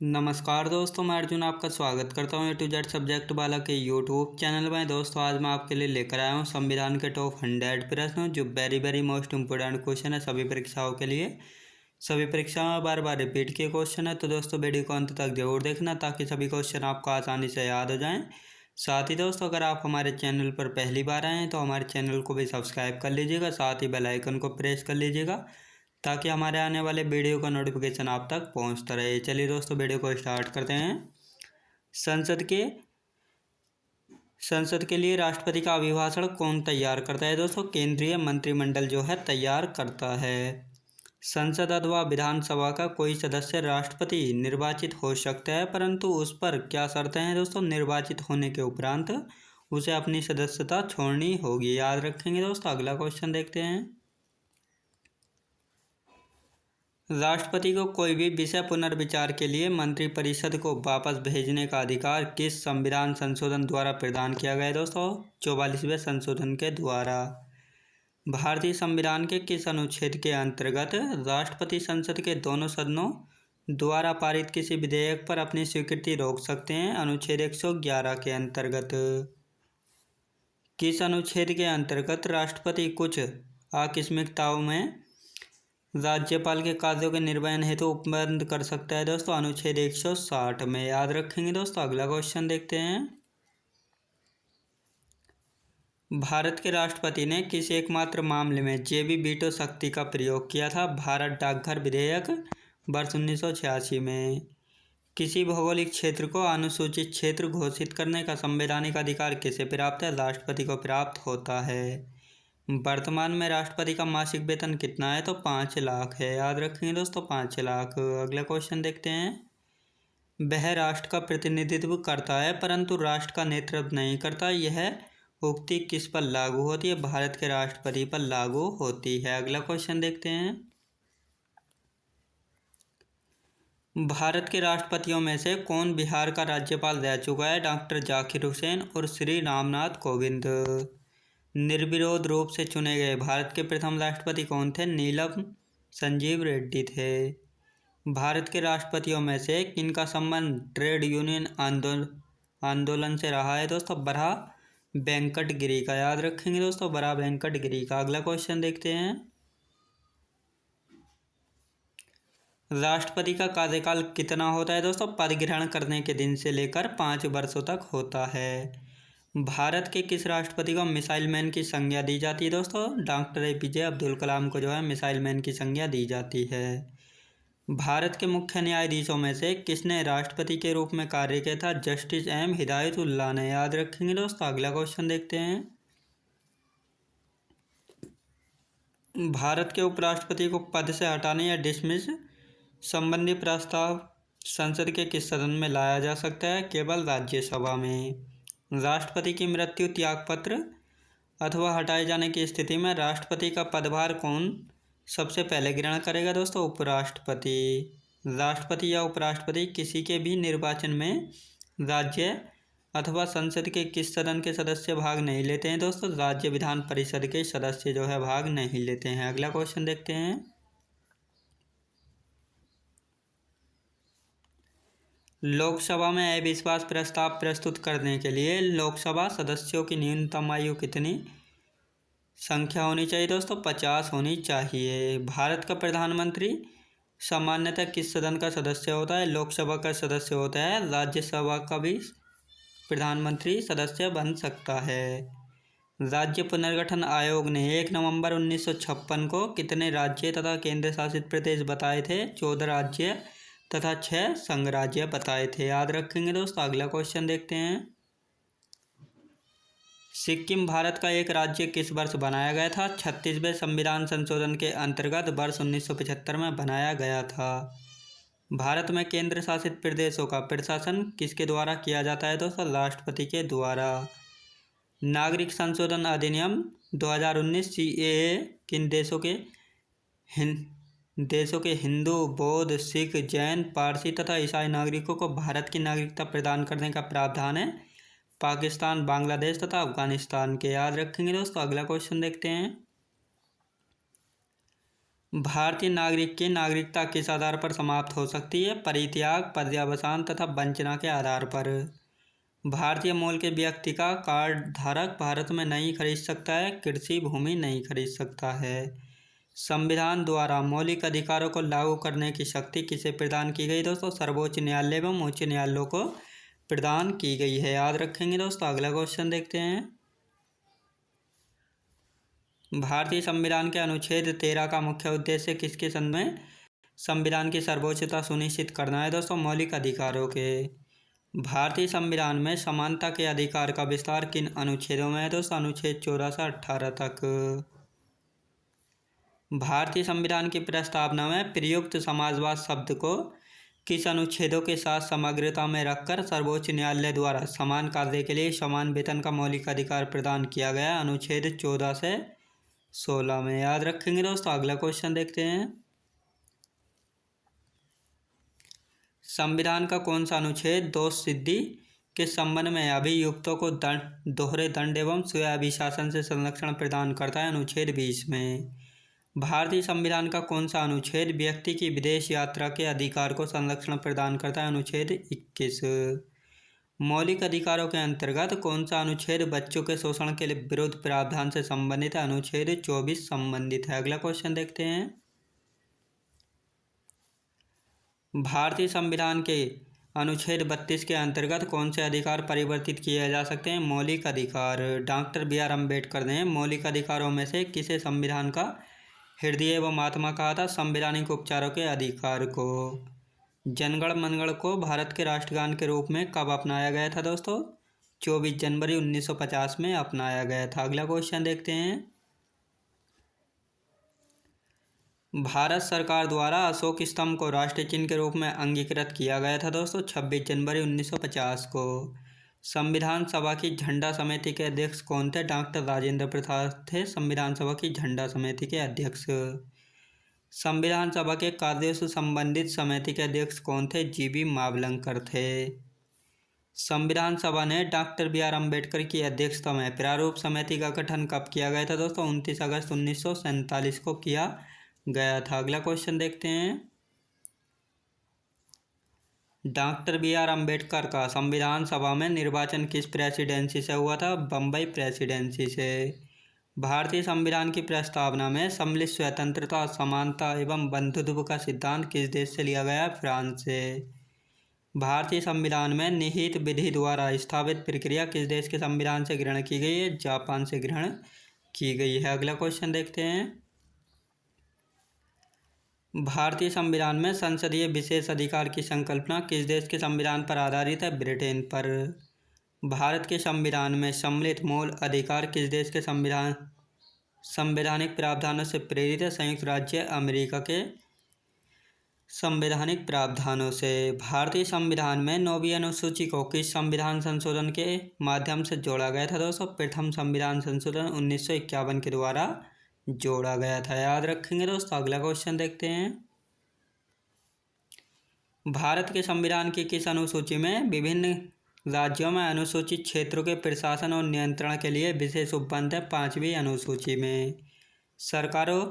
नमस्कार दोस्तों, मैं अर्जुन आपका स्वागत करता हूँ A to Z सब्जेक्ट वाला के यूट्यूब चैनल में। दोस्तों आज मैं आपके लिए लेकर आया हूँ संविधान के टॉप 100 प्रश्न जो वेरी मोस्ट इम्पोर्टेंट क्वेश्चन है सभी परीक्षाओं के लिए। सभी परीक्षाओं में बार बार रिपीट के क्वेश्चन है, तो दोस्तों वीडियो को अंत तक जरूर देखना ताकि सभी क्वेश्चन आपको आसानी से याद हो जाएँ। साथ ही दोस्तों अगर आप हमारे चैनल पर पहली बार आए हैं तो हमारे चैनल को भी सब्सक्राइब कर लीजिएगा, साथ ही बेल आइकन को प्रेस कर लीजिएगा ताकि हमारे आने वाले वीडियो का नोटिफिकेशन आप तक पहुंचता रहे। चलिए दोस्तों वीडियो को स्टार्ट करते हैं। संसद के संसद के लिए राष्ट्रपति का अभिभाषण कौन तैयार करता है? दोस्तों केंद्रीय मंत्रिमंडल जो है तैयार करता है। संसद अथवा विधानसभा का कोई सदस्य राष्ट्रपति निर्वाचित हो सकता है, परंतु उस पर क्या शर्तें हैं? दोस्तों निर्वाचित होने के उपरांत उसे अपनी सदस्यता छोड़नी होगी, याद रखेंगे दोस्तों। अगला क्वेश्चन देखते हैं। राष्ट्रपति को कोई भी विषय पुनर्विचार के लिए मंत्रिपरिषद को वापस भेजने का अधिकार किस संविधान संशोधन द्वारा प्रदान किया गया है? दोस्तों 44वें संशोधन के द्वारा। भारतीय संविधान के किस अनुच्छेद के अंतर्गत राष्ट्रपति संसद के दोनों सदनों द्वारा पारित किसी विधेयक पर अपनी स्वीकृति रोक सकते हैं? अनुच्छेद 111 के अंतर्गत। किस अनुच्छेद के अंतर्गत राष्ट्रपति कुछ आकस्मिकताओं में राज्यपाल के कार्यों के निर्वहन हेतु उपबंध कर सकता है? दोस्तों अनुच्छेद 160 में, याद रखेंगे दोस्तों। अगला क्वेश्चन देखते हैं। भारत के राष्ट्रपति ने किस एकमात्र मामले में जेबी वीटो शक्ति का प्रयोग किया था? भारत डाकघर विधेयक वर्ष 1986 में। किसी भौगोलिक क्षेत्र को अनुसूचित क्षेत्र घोषित करने का संवैधानिक अधिकार किसे प्राप्त है? राष्ट्रपति को प्राप्त होता है। वर्तमान में राष्ट्रपति का मासिक वेतन कितना है? तो 5 लाख है, याद रखेंगे दोस्तों 5 लाख। अगला क्वेश्चन देखते हैं। वह राष्ट्र का प्रतिनिधित्व करता है परंतु राष्ट्र का नेतृत्व नहीं करता, यह उक्ति किस पर लागू होती है? भारत के राष्ट्रपति पर लागू होती है। अगला क्वेश्चन देखते हैं। भारत के राष्ट्रपतियों में से कौन बिहार का राज्यपाल रह चुका है? डॉक्टर जाकिर हुसैन और श्री रामनाथ कोविंद। निर्विरोध रूप से चुने गए भारत के प्रथम राष्ट्रपति कौन थे? नीलम संजीव रेड्डी थे। भारत के राष्ट्रपतियों में से किनका संबंध ट्रेड यूनियन आंदोलन से रहा है? दोस्तों बरहा वेंकट गिरी का, याद रखेंगे दोस्तों बरहा वेंकट गिरी का। अगला क्वेश्चन देखते हैं। राष्ट्रपति का कार्यकाल कितना होता है? दोस्तों पद ग्रहण करने के दिन से लेकर 5 वर्षों तक होता है। भारत के किस राष्ट्रपति को मिसाइल मैन की संज्ञा दी जाती है? दोस्तों डॉक्टर APJ अब्दुल कलाम को जो है मिसाइल मैन की संज्ञा दी जाती है। भारत के मुख्य न्यायाधीशों में से किसने राष्ट्रपति के रूप में कार्य किया था? जस्टिस M हिदायतुल्लाह ने, याद रखेंगे दोस्तों। अगला क्वेश्चन देखते हैं। भारत के उपराष्ट्रपति को पद से हटाने या डिसमिस संबंधी प्रस्ताव संसद के किस सदन में लाया जा सकता है? केवल राज्यसभा में। राष्ट्रपति की मृत्यु, त्यागपत्र अथवा हटाए जाने की स्थिति में राष्ट्रपति का पदभार कौन सबसे पहले ग्रहण करेगा? दोस्तों उपराष्ट्रपति। राष्ट्रपति या उपराष्ट्रपति किसी के भी निर्वाचन में राज्य अथवा संसद के किस सदन के सदस्य भाग नहीं लेते हैं? दोस्तों राज्य विधान परिषद के सदस्य जो है भाग नहीं लेते हैं। अगला क्वेश्चन देखते हैं। लोकसभा में अविश्वास प्रस्ताव प्रस्तुत करने के लिए लोकसभा सदस्यों की न्यूनतम आयु कितनी संख्या होनी चाहिए? दोस्तों 50 होनी चाहिए। भारत का प्रधानमंत्री सामान्यतः किस सदन का सदस्य होता है? लोकसभा का सदस्य होता है। राज्यसभा का भी प्रधानमंत्री सदस्य बन सकता है। राज्य पुनर्गठन आयोग ने 1 नवंबर 1956 को कितने राज्य तथा केंद्र शासित प्रदेश बताए थे? 14 राज्य तथा 6 संघ राज्य बताए थे, याद रखेंगे दोस्तों। अगला क्वेश्चन देखते हैं। सिक्किम भारत का एक राज्य किस वर्ष बनाया गया था? 36वें संविधान संशोधन के अंतर्गत वर्ष 1975 में बनाया गया था। भारत में केंद्र शासित प्रदेशों का प्रशासन किसके द्वारा किया जाता है? दोस्तों राष्ट्रपति के द्वारा। नागरिक संशोधन अधिनियम 2019 CAA किन देशों के हिंदू, बौद्ध, सिख, जैन, पारसी तथा ईसाई नागरिकों को भारत की नागरिकता प्रदान करने का प्रावधान है? पाकिस्तान, बांग्लादेश तथा अफगानिस्तान के, याद रखेंगे दोस्तों। अगला क्वेश्चन देखते हैं। भारतीय नागरिक की नागरिकता किस आधार पर समाप्त हो सकती है? परित्याग, पर्यावसान तथा वंचना के आधार पर। भारतीय मूल के व्यक्ति का कार्ड धारक भारत में नहीं खरीद सकता है, कृषि भूमि नहीं खरीद सकता है। संविधान द्वारा मौलिक अधिकारों को लागू करने की शक्ति किसे प्रदान की गई दोस्तों? सर्वोच्च न्यायालय एवं उच्च न्यायालयों को प्रदान की गई है। याद रखेंगे दोस्तों। अगला क्वेश्चन देखते हैं। भारतीय संविधान के अनुच्छेद 13 का मुख्य उद्देश्य किसके संबंध में संविधान की सर्वोच्चता सुनिश्चित करना है दोस्तों? मौलिक अधिकारों के। भारतीय संविधान में समानता के अधिकार का विस्तार किन अनुच्छेदों में है दोस्तों? अनुच्छेद 14 से 18 तक। भारतीय संविधान की प्रस्तावना में प्रयुक्त समाजवाद शब्द को किस अनुच्छेदों के साथ समग्रता में रखकर सर्वोच्च न्यायालय द्वारा समान कार्य के लिए समान वेतन का मौलिक अधिकार प्रदान किया गया? अनुच्छेद 14 से 16 में। याद रखेंगे दोस्तों। अगला क्वेश्चन देखते हैं। संविधान का कौन सा अनुच्छेद दोष सिद्धि के संबंध में अभियुक्तों को दोहरे दंड एवं स्वयं अभिशासन से संरक्षण प्रदान करता है? अनुच्छेद 20 में। भारतीय संविधान का कौन सा अनुच्छेद व्यक्ति की विदेश यात्रा के अधिकार को संरक्षण प्रदान करता है? अनुच्छेद 21। मौलिक अधिकारों के अंतर्गत कौन सा अनुच्छेद बच्चों के शोषण के विरुद्ध प्रावधान से संबंधित है? अनुच्छेद 24 संबंधित है। अगला क्वेश्चन देखते हैं। भारतीय संविधान के अनुच्छेद 32 के अंतर्गत कौन से अधिकार परिवर्तित किए जा सकते हैं? मौलिक अधिकार। Doctor B R. अम्बेडकर ने मौलिक अधिकारों में से किसे संविधान का हृदय एवं आत्मा कहा था? संवैधानिक उपचारों के अधिकार को। जनगण मनगण को भारत के राष्ट्रगान के रूप में कब अपनाया गया था दोस्तों? 24 जनवरी 1950 में अपनाया गया था। अगला क्वेश्चन देखते हैं। भारत सरकार द्वारा अशोक स्तंभ को राष्ट्रीय चिन्ह के रूप में अंगीकृत किया गया था दोस्तों 26 जनवरी 1950 को। संविधान सभा की झंडा समिति के अध्यक्ष कौन थे? डॉक्टर राजेंद्र प्रसाद थे संविधान सभा की झंडा समिति के अध्यक्ष। संविधान सभा के कार्यों से संबंधित समिति के अध्यक्ष कौन थे? जी.बी. मावलंकर थे। संविधान सभा ने डॉक्टर बी.आर. अम्बेडकर की अध्यक्षता में प्रारूप समिति का गठन कब किया गया था दोस्तों? 29 अगस्त 1947 को किया गया था। अगला क्वेश्चन देखते हैं। Doctor B R. अम्बेडकर का संविधान सभा में निर्वाचन किस प्रेसिडेंसी से हुआ था? बम्बई प्रेसिडेंसी से। भारतीय संविधान की प्रस्तावना में सम्मिलित स्वतंत्रता, समानता एवं बंधुत्व का सिद्धांत किस देश से लिया गया? फ्रांस से। भारतीय संविधान में निहित विधि द्वारा स्थापित प्रक्रिया किस देश के संविधान से ग्रहण की गई है? जापान से ग्रहण की गई है। अगला क्वेश्चन देखते हैं। भारतीय संविधान में संसदीय विशेष अधिकार की संकल्पना किस देश के संविधान पर आधारित है? ब्रिटेन पर। भारत के संविधान में सम्मिलित मूल अधिकार किस देश के संवैधानिक प्रावधानों से प्रेरित है? संयुक्त राज्य अमेरिका के संवैधानिक प्रावधानों से। भारतीय संविधान में 9वीं अनुसूची को किस संविधान संशोधन के माध्यम से जोड़ा गया था दोस्तों? प्रथम संविधान संशोधन 1951 के द्वारा जोड़ा गया था। याद रखेंगे दोस्तों। अगला क्वेश्चन देखते हैं। भारत के संविधान की किस अनुसूची में विभिन्न राज्यों में अनुसूचित क्षेत्रों के प्रशासन और नियंत्रण के लिए विशेष उपबंध है? 5वीं अनुसूची में। सरकारों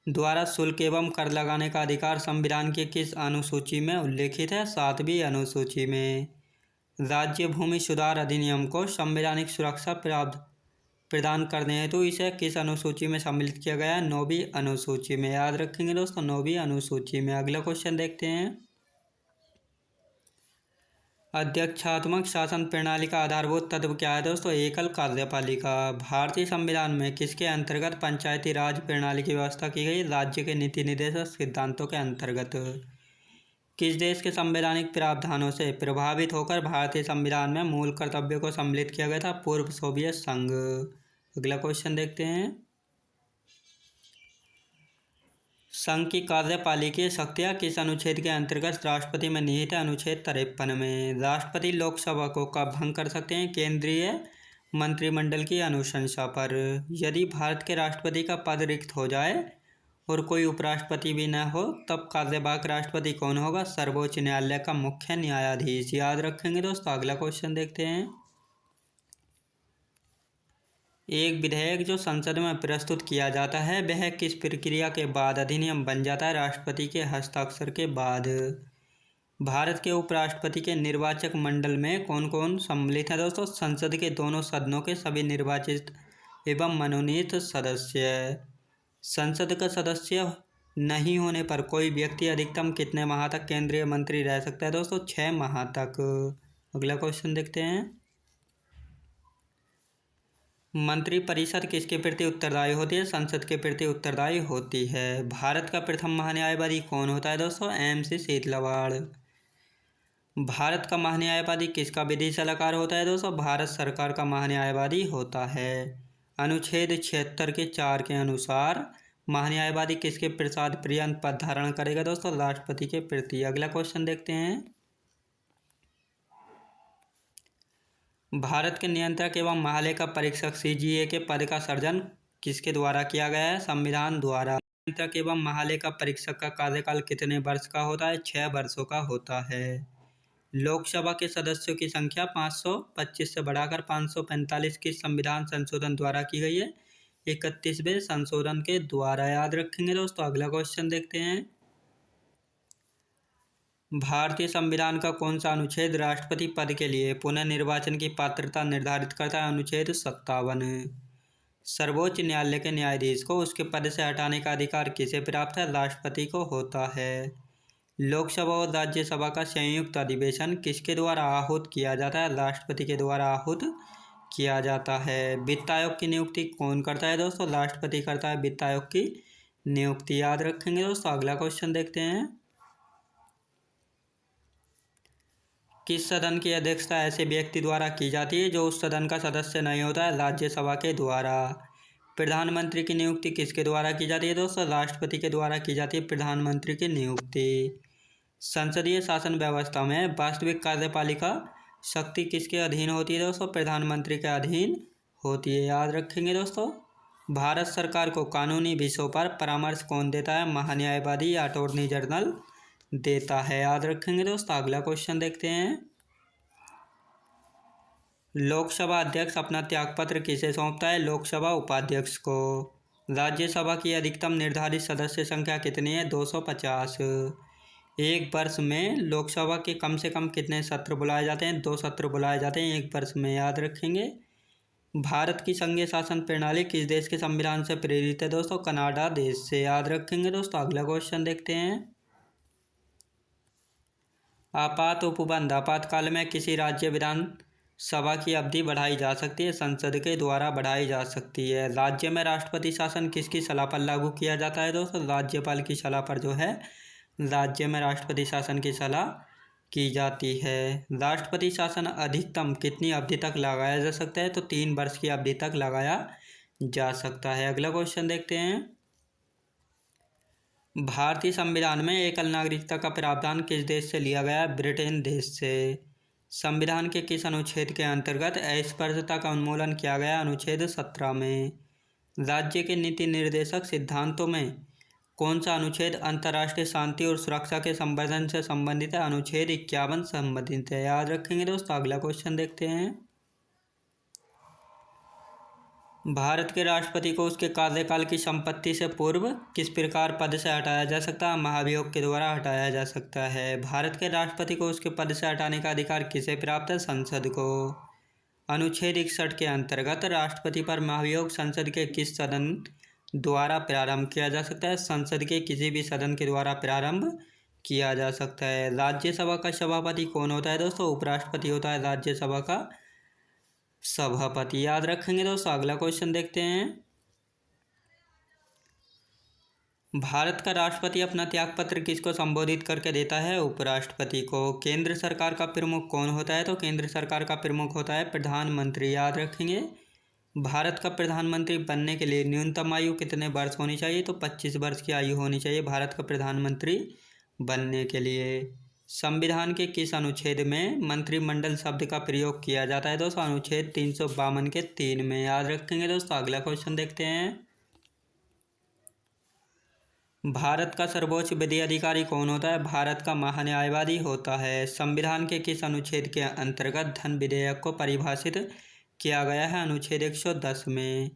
द्वारा शुल्क एवं कर लगाने का अधिकार संविधान की किस अनुसूची में उल्लेखित है? 7वीं अनुसूची में। राज्य भूमि सुधार अधिनियम को संवैधानिक सुरक्षा प्रदान करने हेतु इसे किस अनुसूची में सम्मिलित किया गया? 9वीं अनुसूची में। याद रखेंगे दोस्तों। 9वीं अनुसूची में। अगला क्वेश्चन देखते हैं। अध्यक्षात्मक शासन प्रणाली का आधारभूत तत्व क्या है दोस्तों? एकल कार्यपालिका। भारतीय संविधान में किसके अंतर्गत पंचायती राज प्रणाली की व्यवस्था की गई? राज्य के नीति निर्देशक सिद्धांतों के अंतर्गत। किस देश के संवैधानिक प्रावधानों से प्रभावित होकर भारतीय संविधान में मूल कर्तव्यों को सम्मिलित किया गया था? पूर्व सोवियत संघ। अगला क्वेश्चन देखते हैं। संघ की कार्यपालिकीय शक्तियाँ किस अनुच्छेद के अंतर्गत राष्ट्रपति में निहित है? अनुच्छेद 53 में। राष्ट्रपति लोकसभा को कब भंग कर सकते हैं? केंद्रीय मंत्रिमंडल की अनुशंसा पर। यदि भारत के राष्ट्रपति का पद रिक्त हो जाए और कोई उपराष्ट्रपति भी न हो तब कार्यवाहक राष्ट्रपति कौन होगा? सर्वोच्च न्यायालय का मुख्य न्यायाधीश। याद रखेंगे दोस्तों। अगला क्वेश्चन देखते हैं। एक विधेयक जो संसद में प्रस्तुत किया जाता है वह किस प्रक्रिया के बाद अधिनियम बन जाता है? राष्ट्रपति के हस्ताक्षर के बाद। भारत के उपराष्ट्रपति के निर्वाचक मंडल में कौन कौन सम्मिलित है दोस्तों? संसद के दोनों सदनों के सभी निर्वाचित एवं मनोनीत सदस्य। संसद का सदस्य नहीं होने पर कोई व्यक्ति अधिकतम कितने माह तक केंद्रीय मंत्री रह सकता है दोस्तों? 6 माह तक। अगला क्वेश्चन देखते हैं। मंत्रिपरिषद किसके प्रति उत्तरदायी होती है? संसद के प्रति उत्तरदायी होती है। भारत का प्रथम महान्यायवादी कौन होता है दोस्तों? MC सीतलवाड़। भारत का महान्यायवादी किसका विधि सलाहकार होता है दोस्तों? भारत सरकार का महान्यायवादी होता है। अनुच्छेद 76 के 4 के अनुसार महान्यायवादी किसके प्रसाद पर्यंत पद धारण करेगा दोस्तों? राष्ट्रपति के प्रति। अगला क्वेश्चन देखते हैं। भारत के नियंत्रक एवं महालेखा परीक्षक CGA के पद का सृजन किसके द्वारा किया गया है? संविधान द्वारा। नियंत्रक एवं महालेखा परीक्षक का कार्यकाल कितने वर्ष का होता है? 6 वर्षों का होता है। लोकसभा के सदस्यों की संख्या 525 से बढ़ाकर 545 किस संविधान संशोधन द्वारा की गई है? 31वें संशोधन के द्वारा। याद रखेंगे दोस्तों। अगला क्वेश्चन देखते हैं। भारतीय संविधान का कौन सा अनुच्छेद राष्ट्रपति पद के लिए पुनः निर्वाचन की पात्रता निर्धारित करता है? अनुच्छेद 57। सर्वोच्च न्यायालय के न्यायाधीश को उसके पद से हटाने का अधिकार किसे प्राप्त है? राष्ट्रपति को होता है। लोकसभा और राज्यसभा का संयुक्त अधिवेशन किसके द्वारा आहूत किया जाता है? राष्ट्रपति के द्वारा आहूत किया जाता है। वित्त आयोग की नियुक्ति कौन करता है दोस्तों? राष्ट्रपति करता है वित्त आयोग की नियुक्ति। याद रखेंगे दोस्तों। अगला क्वेश्चन देखते हैं। किस सदन की अध्यक्षता ऐसे व्यक्ति द्वारा की जाती है जो उस सदन का सदस्य नहीं होता है? राज्यसभा के द्वारा। प्रधानमंत्री की नियुक्ति किसके द्वारा की जाती है दोस्तों? राष्ट्रपति के द्वारा की जाती है प्रधानमंत्री की नियुक्ति। संसदीय शासन व्यवस्था में वास्तविक कार्यपालिका शक्ति किसके अधीन होती है दोस्तों? प्रधानमंत्री के अधीन होती है। याद रखेंगे दोस्तों। भारत सरकार को कानूनी विषयों पर परामर्श कौन देता है? महान्यायवादी या अटॉर्नी जनरल देता है। याद रखेंगे दोस्तों। अगला क्वेश्चन देखते हैं। लोकसभा अध्यक्ष अपना त्यागपत्र किसे सौंपता है? लोकसभा उपाध्यक्ष को। राज्यसभा की अधिकतम निर्धारित सदस्य संख्या कितनी है? 250। एक वर्ष में लोकसभा के कम से कम कितने सत्र बुलाए जाते हैं? 2 सत्र बुलाए जाते हैं एक वर्ष में। याद रखेंगे। भारत की संघीय शासन प्रणाली किस देश के संविधान से प्रेरित है दोस्तों? कनाडा देश से। याद रखेंगे दोस्तों। अगला क्वेश्चन देखते हैं। आपात उपबंध आपातकाल में किसी राज्य विधानसभा की अवधि बढ़ाई जा सकती है? संसद के द्वारा बढ़ाई जा सकती है। राज्य में राष्ट्रपति शासन किसकी सलाह पर लागू किया जाता है दोस्तों? राज्यपाल की सलाह पर जो है राज्य में राष्ट्रपति शासन की सलाह की जाती है। राष्ट्रपति शासन अधिकतम कितनी अवधि तक लगाया जा सकता है? तो 3 वर्ष की अवधि तक लगाया जा सकता है। अगला क्वेश्चन देखते हैं। भारतीय संविधान में एकल नागरिकता का प्रावधान किस देश से लिया गया? ब्रिटेन देश से। संविधान के किस अनुच्छेद के अंतर्गत अस्पृश्यता का उन्मूलन किया गया? अनुच्छेद 17 में। राज्य के नीति निर्देशक सिद्धांतों में कौन सा अनुच्छेद अंतर्राष्ट्रीय शांति और सुरक्षा के संवर्धन से संबंधित है? अनुच्छेद 51 संबंधित है। याद रखेंगे दोस्तों। अगला क्वेश्चन देखते हैं। भारत के राष्ट्रपति को उसके कार्यकाल की संपत्ति से पूर्व किस प्रकार पद से हटाया जा सकता है? महाभियोग के द्वारा हटाया जा सकता है। भारत के राष्ट्रपति को उसके पद से हटाने का अधिकार किसे प्राप्त है? संसद को। अनुच्छेद 61 के अंतर्गत राष्ट्रपति पर महाभियोग संसद के किस सदन द्वारा प्रारंभ किया जा सकता है? संसद के किसी भी सदन के द्वारा प्रारंभ किया जा सकता है। राज्यसभा का सभापति कौन होता है दोस्तों? उपराष्ट्रपति होता है राज्यसभा का सभापति। याद रखेंगे दोस्तों। अगला क्वेश्चन देखते हैं। भारत का राष्ट्रपति अपना त्यागपत्र किसको संबोधित करके देता है? उपराष्ट्रपति को। केंद्र सरकार का प्रमुख कौन होता है? तो केंद्र सरकार का प्रमुख होता है प्रधानमंत्री। याद रखेंगे। भारत का प्रधानमंत्री बनने के लिए न्यूनतम आयु कितने वर्ष होनी चाहिए? तो 25 वर्ष की आयु होनी चाहिए भारत का प्रधानमंत्री बनने के लिए। संविधान के किस अनुच्छेद में मंत्रिमंडल शब्द का प्रयोग किया जाता है दोस्तों? अनुच्छेद 352 के 3 में। याद रखेंगे दोस्तों। अगला क्वेश्चन देखते हैं। भारत का सर्वोच्च विधि अधिकारी कौन होता है? भारत का महान्यायवादी होता है। संविधान के किस अनुच्छेद के अंतर्गत धन विधेयक को परिभाषित किया गया है अनुच्छेद 110 में।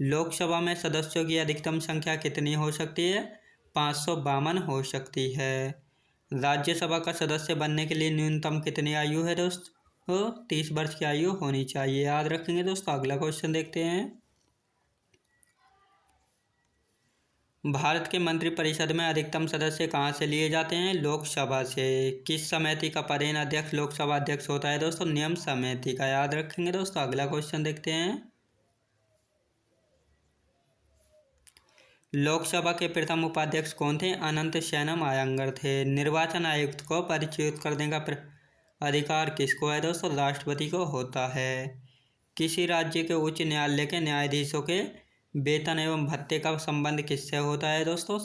लोकसभा में सदस्यों की अधिकतम संख्या कितनी हो सकती है? 552 हो सकती है। राज्यसभा का सदस्य बनने के लिए न्यूनतम कितनी आयु है दोस्तों? 30 वर्ष की आयु होनी चाहिए, याद रखेंगे दोस्तों। अगला क्वेश्चन देखते हैं। भारत के मंत्रिपरिषद में अधिकतम सदस्य कहाँ से लिए जाते हैं? लोकसभा से। किस समिति का पदेन अध्यक्ष लोकसभा अध्यक्ष होता है दोस्तों? नियम समिति का, याद रखेंगे दोस्तों। अगला क्वेश्चन देखते हैं। लोकसभा के प्रथम उपाध्यक्ष कौन थे? अनंत शयनम अयंगर थे। निर्वाचन आयुक्त को परिच्युत करने का अधिकार किसको है दोस्तों? राष्ट्रपति को होता है। किसी राज्य के उच्च न्यायालय के न्यायाधीशों के वेतन एवं भत्ते का संबंध किससे होता है दोस्तों?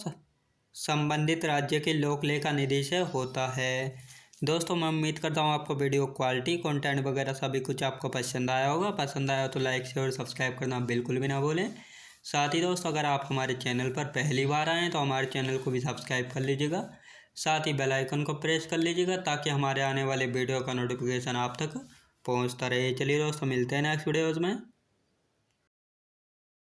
संबंधित राज्य के लोक लेखा निधि से होता है। दोस्तों मैं उम्मीद करता हूँ आपको वीडियो क्वालिटी कंटेंट वगैरह सभी कुछ आपको पसंद आया होगा। पसंद आया तो लाइक शेयर और सब्सक्राइब करना बिल्कुल भी ना भूलें। साथ ही दोस्तों अगर आप हमारे चैनल पर पहली बार आएँ तो हमारे चैनल को भी सब्सक्राइब कर लीजिएगा। साथ ही बेल आइकन को प्रेस कर लीजिएगा ताकि हमारे आने वाले वीडियो का नोटिफिकेशन आप तक पहुँचता रहे। चलिए दोस्तों मिलते हैं नेक्स्ट वीडियोज़ में।